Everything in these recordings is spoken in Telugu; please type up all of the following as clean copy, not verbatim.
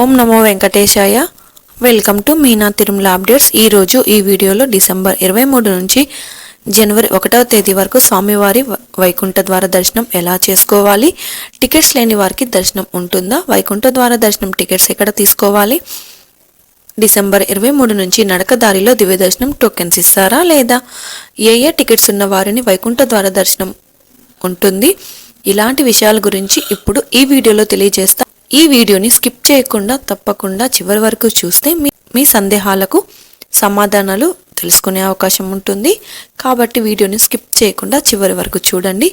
Om Namo Venkatesaya. Welcome to Meena Tirumala updates. ఈరోజు ఈ వీడియోలో డిసెంబర్ 23 నుంచి జనవరి 1వ తేదీ వరకు స్వామివారి వైకుంఠ ద్వార దర్శనం ఎలా చేసుకోవాలి, టికెట్స్ లేని వారికి దర్శనం ఉంటుందా, వైకుంఠ ద్వార దర్శనం టికెట్స్ ఎక్కడ తీసుకోవాలి, డిసెంబర్ 23 నుంచి నడక దారిలో దివ్య దర్శనం టోకెన్స్ ఇస్తారా లేదా, ఏ టికెట్స్ ఉన్న వారిని వైకుంఠ ద్వార దర్శనం ఉంటుంది, ఇలాంటి విషయాల గురించి ఇప్పుడు ఈ వీడియోలో తెలియజేస్తా. ఈ వీడియోని స్కిప్ చేయకుండా తప్పకుండా చివరి వరకు చూస్తే మీ సందేహాలకు సమాధానాలు తెలుసుకునే అవకాశం ఉంటుంది. కాబట్టి వీడియోని స్కిప్ చేయకుండా చివరి వరకు చూడండి.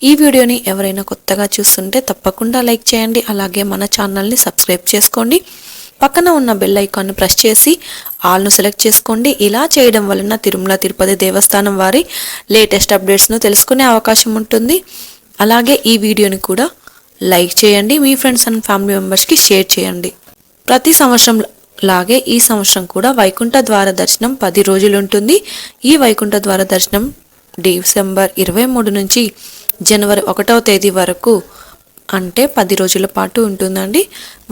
ఈ వీడియోని ఎవరైనా కొత్తగా చూస్తుంటే తప్పకుండా లైక్ చేయండి. అలాగే మన ఛానల్ని సబ్స్క్రైబ్ చేసుకోండి. పక్కన ఉన్న బెల్ ఐకాన్ను ప్రెస్ చేసి ఆల్ను సెలెక్ట్ చేసుకోండి. ఇలా చేయడం వలన తిరుమల తిరుపతి దేవస్థానం వారి లేటెస్ట్ అప్డేట్స్ను తెలుసుకునే అవకాశం ఉంటుంది. అలాగే ఈ వీడియోని కూడా లైక్ చేయండి, మీ ఫ్రెండ్స్ అండ్ ఫ్యామిలీ మెంబర్స్కి షేర్ చేయండి. ప్రతి సంవత్సరం లాగే ఈ సంవత్సరం కూడా వైకుంఠ ద్వార దర్శనం 10 రోజులు ఉంటుంది. ఈ వైకుంఠ ద్వార దర్శనం డిసెంబర్ 23 నుంచి జనవరి 1వ తేదీ వరకు అంటే 10 రోజుల పాటు ఉంటుందండి.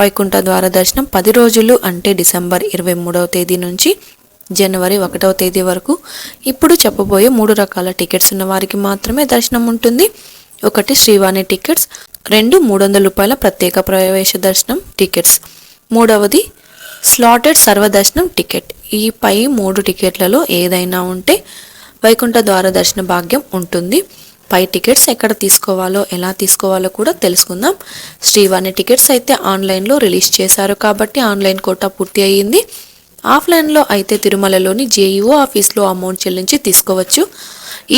వైకుంఠ ద్వార దర్శనం 10 రోజులు అంటే డిసెంబర్ 23వ తేదీ నుంచి జనవరి 1వ తేదీ వరకు. ఇప్పుడు చెప్పబోయే 3 రకాల టికెట్స్ ఉన్న వారికి మాత్రమే దర్శనం ఉంటుంది. ఒకటి శ్రీవాణి టికెట్స్, 2 300 రూపాయల ప్రత్యేక ప్రవేశ దర్శనం టికెట్స్, మూడవది స్లాటెడ్ సర్వదర్శనం టికెట్. ఈ పై 3 టికెట్లలో ఏదైనా ఉంటే వైకుంఠ ద్వార దర్శన భాగ్యం ఉంటుంది. పై టికెట్స్ ఎక్కడ తీసుకోవాలో ఎలా తీసుకోవాలో కూడా తెలుసుకుందాం. శ్రీవాణి టికెట్స్ అయితే ఆన్లైన్లో రిలీజ్ చేశారు కాబట్టి ఆన్లైన్ కోటా పూర్తి అయ్యింది. ఆఫ్లైన్లో అయితే తిరుమలలోని జేఈఓ ఆఫీస్లో అమౌంట్ చెల్లించి తీసుకోవచ్చు.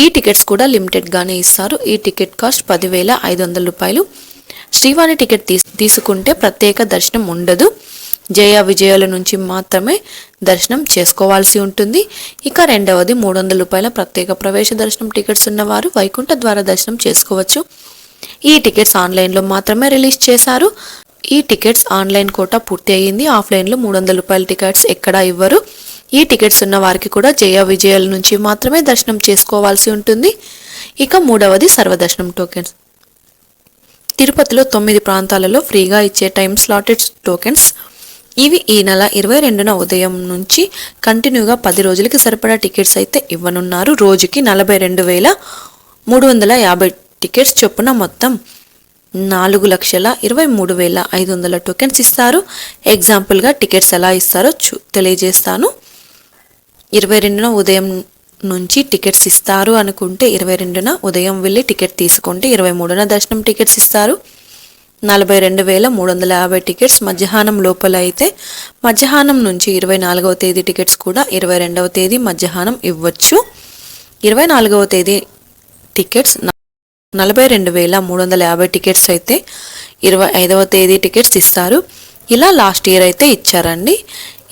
ఈ టికెట్స్ కూడా లిమిటెడ్గానే ఇస్తారు. ఈ టికెట్ కాస్ట్ 10,500 రూపాయలు. శ్రీవాణి టికెట్ తీసుకుంటే ప్రత్యేక దర్శనం ఉండదు. జయ విజయాల నుంచి మాత్రమే దర్శనం చేసుకోవాల్సి ఉంటుంది. ఇక రెండవది 300 రూపాయల ప్రత్యేక ప్రవేశ దర్శనం టికెట్స్ ఉన్నవారు వైకుంఠ ద్వార దర్శనం చేసుకోవచ్చు. ఈ టికెట్స్ ఆన్లైన్లో మాత్రమే రిలీజ్ చేశారు. ఈ టికెట్స్ ఆన్లైన్ కోటా పూర్తి అయ్యింది. ఆఫ్లైన్లో 300 రూపాయల టికెట్స్ ఎక్కడా ఇవ్వరు. ఈ టికెట్స్ ఉన్న వారికి కూడా జయ విజయాల నుంచి మాత్రమే దర్శనం చేసుకోవాల్సి ఉంటుంది. ఇక మూడవది సర్వదర్శనం టోకెన్స్. తిరుపతిలో 9 ప్రాంతాలలో ఫ్రీగా ఇచ్చే టైం స్లాటెడ్ టోకెన్స్. ఇవి ఈ నెల 22న ఉదయం నుంచి కంటిన్యూగా 10 రోజులకి సరిపడా టికెట్స్ అయితే ఇవ్వనున్నారు. రోజుకి 42,350 టికెట్స్ చొప్పున మొత్తం 4,23,500 టోకెన్స్ ఇస్తారు. ఎగ్జాంపుల్గా టికెట్స్ ఎలా ఇస్తారో తెలియజేస్తాను. 22న ఉదయం నుంచి టికెట్స్ ఇస్తారు అనుకుంటే 22న ఉదయం వెళ్ళి టికెట్ తీసుకుంటే 23న దర్శనం టికెట్స్ ఇస్తారు. 42,350 టికెట్స్ మధ్యాహ్నం లోపల అయితే మధ్యాహ్నం నుంచి 24వ తేదీ టికెట్స్ కూడా 22వ తేదీ మధ్యాహ్నం ఇవ్వచ్చు. 24వ తేదీ టికెట్స్ 42,350 టికెట్స్ అయితే 25వ తేదీ టికెట్స్ ఇస్తారు. ఇలా లాస్ట్ ఇయర్ అయితే ఇచ్చారండి.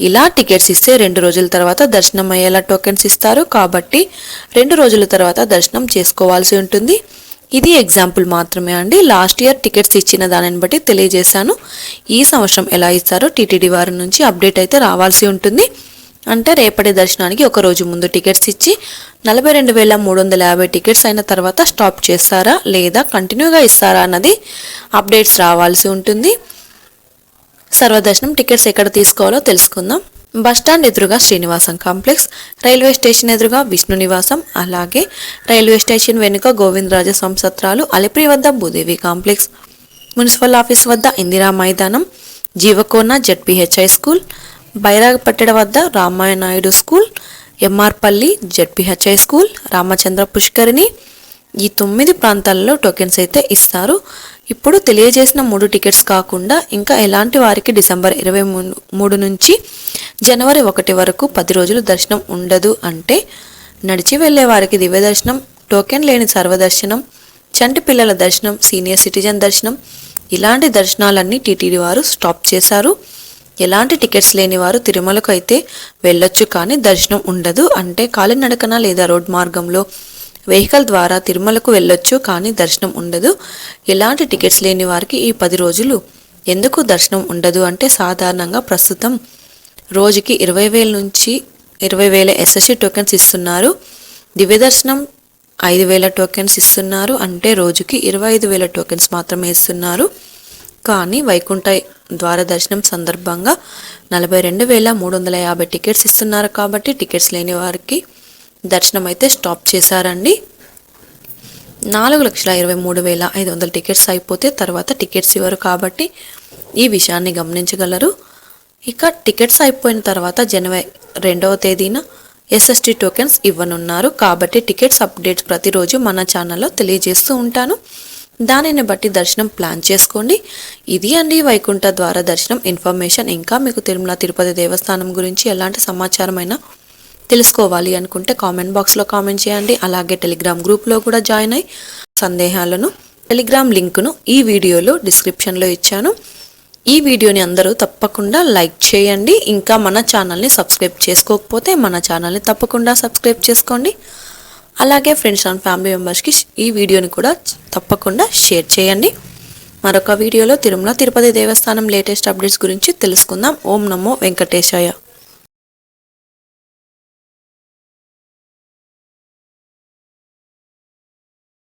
ఇలా టికెట్స్ ఇస్తే 2 రోజుల తర్వాత దర్శనం అయ్యేలా టోకెన్స్ ఇస్తారు. కాబట్టి 2 రోజుల తర్వాత దర్శనం చేసుకోవాల్సి ఉంటుంది. ఇది ఎగ్జాంపుల్ మాత్రమే అండి. లాస్ట్ ఇయర్ టికెట్స్ ఇచ్చిన దానిని బట్టి తెలియజేశాను. ఈ సంవత్సరం ఎలా ఇస్తారో టీటీడీ వారి నుంచి అప్డేట్ అయితే రావాల్సి ఉంటుంది. అంటే రేపటి దర్శనానికి ఒక రోజు ముందు టికెట్స్ ఇచ్చి 42,350 టికెట్స్ అయిన తర్వాత స్టాప్ చేస్తారా లేదా కంటిన్యూగా ఇస్తారా అన్నది అప్డేట్స్ రావాల్సి ఉంటుంది. సర్వదర్శనం టికెట్స్ ఎక్కడ తీసుకోవాలో తెలుసుకుందాం. బస్టాండ్ ఎదురుగా శ్రీనివాసం కాంప్లెక్స్, రైల్వే స్టేషన్ ఎదురుగా విష్ణు నివాసం, అలాగే రైల్వే స్టేషన్ వెనుక గోవిందరాజ సంసత్రాలు, అలిప్రి వద్ద భూదేవి కాంప్లెక్స్, మున్సిపల్ ఆఫీస్ వద్ద ఇందిరా మైదానం, జీవకోన జెడ్పీహెచ్ఐ స్కూల్, బైరాగపట్టెడ వద్ద రామాయణాయుడు స్కూల్, ఎంఆర్పల్లి జెడ్పీహెచ్ఐ స్కూల్, రామచంద్ర పుష్కరిణి, ఈ 9 ప్రాంతాలలో టోకెన్స్ అయితే ఇస్తారు. ఇప్పుడు తెలియజేసిన 3 టికెట్స్ కాకుండా ఇంకా ఎలాంటి వారికి డిసెంబర్ 23 నుంచి జనవరి 1 వరకు 10 రోజులు దర్శనం ఉండదు అంటే నడిచి వెళ్లే వారికి దివ్య దర్శనం, టోకెన్ లేని సర్వదర్శనం, చంటి పిల్లల దర్శనం, సీనియర్ సిటిజన్ దర్శనం, ఇలాంటి దర్శనాలన్నీ టీటీడీ వారు స్టాప్ చేశారు. ఎలాంటి టికెట్స్ లేని వారు తిరుమలకు అయితే వెళ్ళొచ్చు కానీ దర్శనం ఉండదు. అంటే కాలినడకన లేదా రోడ్ మార్గంలో వెహికల్ ద్వారా తిరుమలకు వెళ్ళొచ్చు కానీ దర్శనం ఉండదు. ఎలాంటి టికెట్స్ లేని వారికి ఈ 10 రోజులు ఎందుకు దర్శనం ఉండదు అంటే సాధారణంగా ప్రస్తుతం రోజుకి 20,000 నుంచి 20,000 ఎస్ఎస్సి టోకెన్స్ ఇస్తున్నారు. దివ్య దర్శనం 5,000 టోకెన్స్ ఇస్తున్నారు. అంటే రోజుకి 25,000 టోకెన్స్ మాత్రమే ఇస్తున్నారు. కానీ వైకుంఠ ద్వార దర్శనం సందర్భంగా 42,350 టికెట్స్ ఇస్తున్నారు కాబట్టి టికెట్స్ లేని వారికి దర్శనం అయితే స్టాప్ చేశారండి. 4,23,500 టికెట్స్ అయిపోతే తర్వాత టికెట్స్ ఇవ్వరు కాబట్టి ఈ విషయాన్ని గమనించగలరు. ఇక టికెట్స్ అయిపోయిన తర్వాత జనవరి 2వ తేదీన ఎస్ఎస్టీ టోకెన్స్ ఇవ్వనున్నారు కాబట్టి టికెట్స్ అప్డేట్స్ ప్రతిరోజు మన ఛానల్లో తెలియజేస్తూ ఉంటాను. దానిని బట్టి దర్శనం ప్లాన్ చేసుకోండి. ఇది అండి వైకుంఠ ద్వార దర్శనం ఇన్ఫర్మేషన్. ఇంకా మీకు తిరుమల తిరుపతి దేవస్థానం గురించి ఎలాంటి సమాచారం అయినా తెలుసుకోవాలి అనుకుంటే కామెంట్ బాక్స్లో కామెంట్ చేయండి. అలాగే టెలిగ్రామ్ గ్రూప్లో కూడా జాయిన్ అయ్యి సందేహాలను టెలిగ్రామ్ లింకును ఈ వీడియోలో డిస్క్రిప్షన్లో ఇచ్చాను. ఈ వీడియోని అందరూ తప్పకుండా లైక్ చేయండి. ఇంకా మన ఛానల్ని సబ్స్క్రైబ్ చేసుకోకపోతే మన ఛానల్ని తప్పకుండా సబ్స్క్రైబ్ చేసుకోండి. అలాగే ఫ్రెండ్స్ అండ్ ఫ్యామిలీ మెంబర్స్కి ఈ వీడియోని కూడా తప్పకుండా షేర్ చేయండి. మరొక వీడియోలో తిరుమల తిరుపతి దేవస్థానం లేటెస్ట్ అప్డేట్స్ గురించి తెలుసుకుందాం. ఓం నమో వెంకటేశాయ.